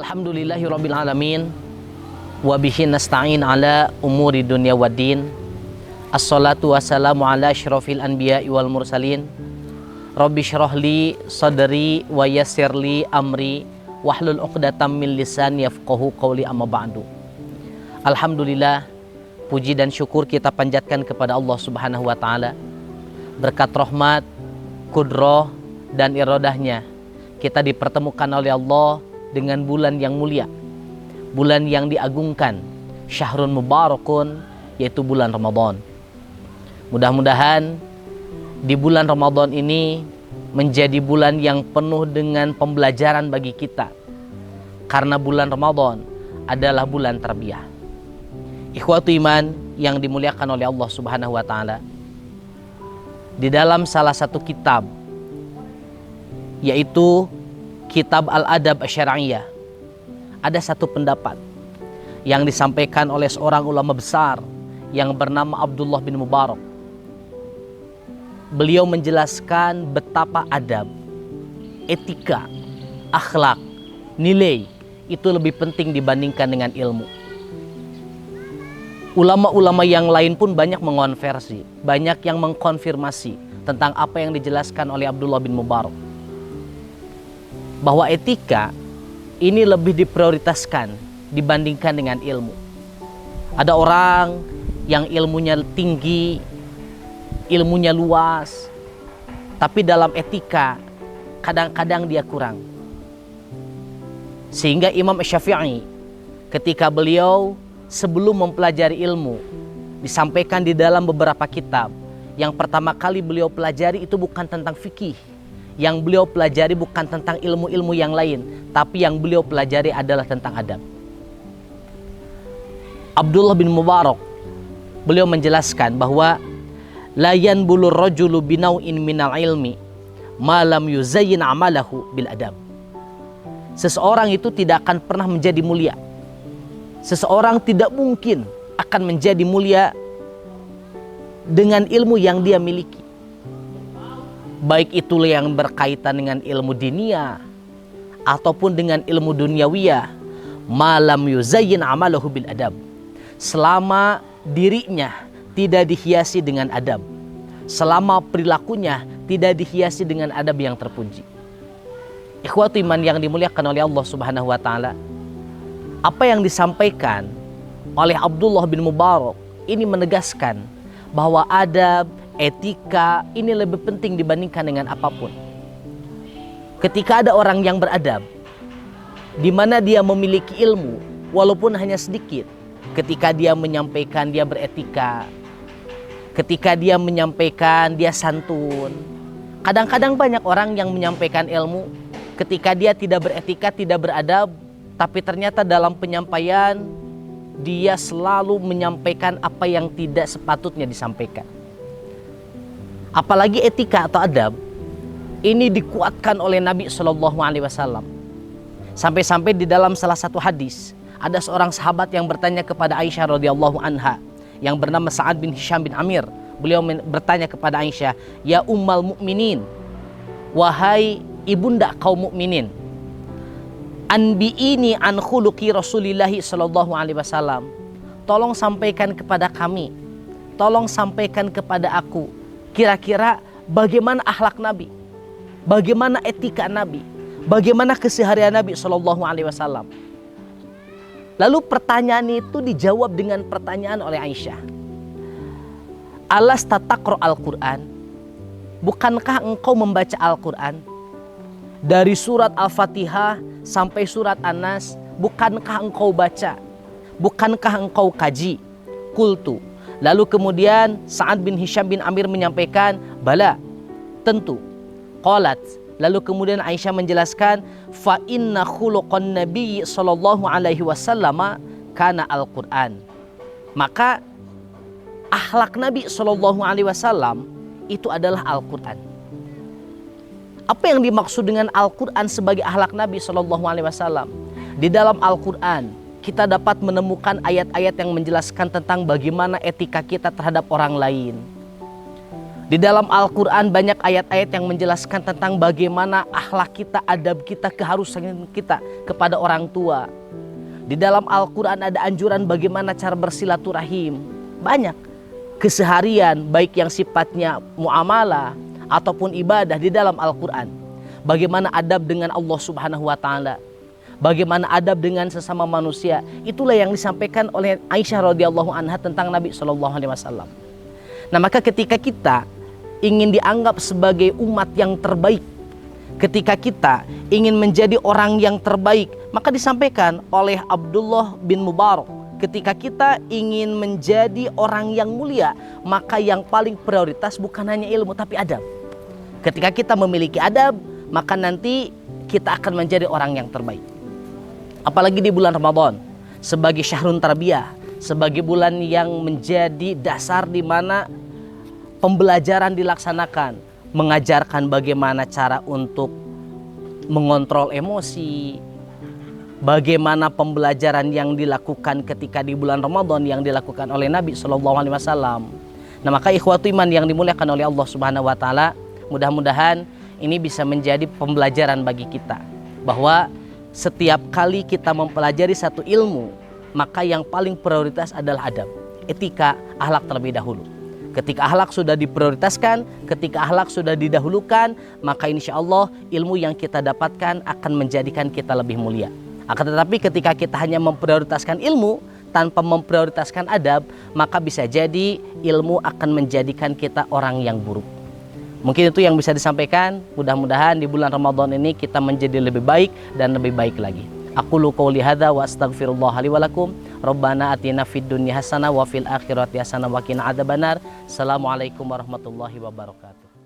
Alhamdulillahirabbil alamin wa bihi nasta'in ala umuri dunya waddin. Assalatu wassalamu ala asyrafil anbiya'i wal mursalin. Rabbi shrah li sadri wa yassir li amri wahlul 'uqdatam min lisani yafqahu qawli, amma ba'du. Alhamdulillah, puji dan syukur kita panjatkan kepada Allah Subhanahu wa taala. Berkat rahmat, kudrah dan iradahnya kita dipertemukan oleh Allah dengan bulan yang mulia, bulan yang diagungkan, syahrun mubarakun, yaitu bulan Ramadan. Mudah-mudahan di bulan Ramadan ini menjadi bulan yang penuh dengan pembelajaran bagi kita, karena bulan Ramadan adalah bulan tarbiyah. Ikhwatu iman yang dimuliakan oleh Allah Subhanahu wa taala, di dalam salah satu kitab, yaitu Kitab Al-Adab Asy-Syar'iyyah, ada satu pendapat yang disampaikan oleh seorang ulama besar yang bernama Abdullah bin Mubarak. Beliau menjelaskan betapa adab, etika, akhlak, nilai itu lebih penting dibandingkan dengan ilmu. Ulama-ulama yang lain pun banyak mengonversi, banyak yang mengkonfirmasi tentang apa yang dijelaskan oleh Abdullah bin Mubarak, bahwa etika ini lebih diprioritaskan dibandingkan dengan ilmu. Ada orang yang ilmunya tinggi, ilmunya luas, tapi dalam etika kadang-kadang dia kurang. Sehingga Imam Syafi'i ketika beliau sebelum mempelajari ilmu, disampaikan di dalam beberapa kitab, yang pertama kali beliau pelajari itu bukan tentang fikih. Yang beliau pelajari bukan tentang ilmu-ilmu yang lain, tapi yang beliau pelajari adalah tentang adab. Abdullah bin Mubarak, beliau menjelaskan bahwa la yanbulur rajulu binau'in minal ilmi ma lam yuzayyin amalahu bil adab. Seseorang itu tidak akan pernah menjadi mulia. Seseorang tidak mungkin akan menjadi mulia dengan ilmu yang dia miliki, baik itulah yang berkaitan dengan ilmu diniyah ataupun dengan ilmu duniawiyah, malam yuzayyin amalahu bil adab, selama dirinya tidak dihiasi dengan adab, selama perilakunya tidak dihiasi dengan adab yang terpuji. Ikhwatu iman yang dimuliakan oleh Allah Subhanahu wa taala, apa yang disampaikan oleh Abdullah bin Mubarak ini menegaskan bahwa adab, etika ini lebih penting dibandingkan dengan apapun. Ketika ada orang yang beradab, di mana dia memiliki ilmu walaupun hanya sedikit, ketika dia menyampaikan dia beretika, ketika dia menyampaikan dia santun. Kadang-kadang banyak orang yang menyampaikan ilmu, ketika dia tidak beretika, tidak beradab, tapi ternyata dalam penyampaian dia selalu menyampaikan apa yang tidak sepatutnya disampaikan. Apalagi etika atau adab ini dikuatkan oleh Nabi SAW. Sampai-sampai di dalam salah satu hadis ada seorang sahabat yang bertanya kepada Aisyah radhiyallahu anha yang bernama Sa'ad bin Hisham bin Amir. Beliau bertanya kepada Aisyah, "Ya ummal mukminin, wahai ibunda kaum mukminin, anbi'ini an khuluqi Rasulillah sallallahu alaihi wasallam. Tolong sampaikan kepada kami, tolong sampaikan kepada aku, kira-kira bagaimana akhlak Nabi, bagaimana etika Nabi, bagaimana keseharian Nabi sallallahu alaihi wasallam." Lalu pertanyaan itu dijawab dengan pertanyaan oleh Aisyah. "Alasta taqra al-Quran? Bukankah engkau membaca Al-Quran? Dari surat Al-Fatihah sampai surat An-Nas, bukankah engkau baca? Bukankah engkau kaji?" Qultu. Lalu kemudian Sa'ad bin Hisham bin Amir menyampaikan, "Bala, tentu." Qalat. Lalu kemudian Aisyah menjelaskan, "Fa inna khuluqan Nabi sallallahu alaihi wasallam kana Al-Qur'an." Maka akhlak Nabi sallallahu alaihi wasallam itu adalah Al-Qur'an. Apa yang dimaksud dengan Al-Qur'an sebagai akhlak Nabi sallallahu alaihi wasallam? Di dalam Al-Qur'an kita dapat menemukan ayat-ayat yang menjelaskan tentang bagaimana etika kita terhadap orang lain. Di dalam Al-Quran banyak ayat-ayat yang menjelaskan tentang bagaimana akhlak kita, adab kita, keharusan kita kepada orang tua. Di dalam Al-Quran ada anjuran bagaimana cara bersilaturahim. Banyak keseharian baik yang sifatnya muamalah ataupun ibadah di dalam Al-Quran. Bagaimana adab dengan Allah Subhanahu wa Ta'ala, bagaimana adab dengan sesama manusia. Itulah yang disampaikan oleh Aisyah radhiyallahu anha tentang Nabi SAW. Nah, maka ketika kita ingin dianggap sebagai umat yang terbaik, ketika kita ingin menjadi orang yang terbaik, maka disampaikan oleh Abdullah bin Mubarak, ketika kita ingin menjadi orang yang mulia, maka yang paling prioritas bukan hanya ilmu tapi adab. Ketika kita memiliki adab, maka nanti kita akan menjadi orang yang terbaik. Apalagi di bulan Ramadan sebagai syahrun tarbiyah, sebagai bulan yang menjadi dasar di mana pembelajaran dilaksanakan, mengajarkan bagaimana cara untuk mengontrol emosi, bagaimana pembelajaran yang dilakukan ketika di bulan Ramadan yang dilakukan oleh Nabi SAW. Nah, maka ikhwatu iman yang dimuliakan oleh Allah Subhanahu wa Ta'ala, mudah-mudahan ini bisa menjadi pembelajaran bagi kita bahwa setiap kali kita mempelajari satu ilmu, maka yang paling prioritas adalah adab, etika, akhlak terlebih dahulu. Ketika akhlak sudah diprioritaskan, ketika akhlak sudah didahulukan, maka insya Allah ilmu yang kita dapatkan akan menjadikan kita lebih mulia. Akan tetapi ketika kita hanya memprioritaskan ilmu tanpa memprioritaskan adab, maka bisa jadi ilmu akan menjadikan kita orang yang buruk. Mungkin itu yang bisa disampaikan. Mudah-mudahan di bulan Ramadan ini kita menjadi lebih baik dan lebih baik lagi. Aqulu qouli hadza wa astaghfirullah li wa lakum. Rabbana atina fid dunya hasanah wa fil akhirati hasanah wa qina adzabannar. Assalamualaikum warahmatullahi wabarakatuh.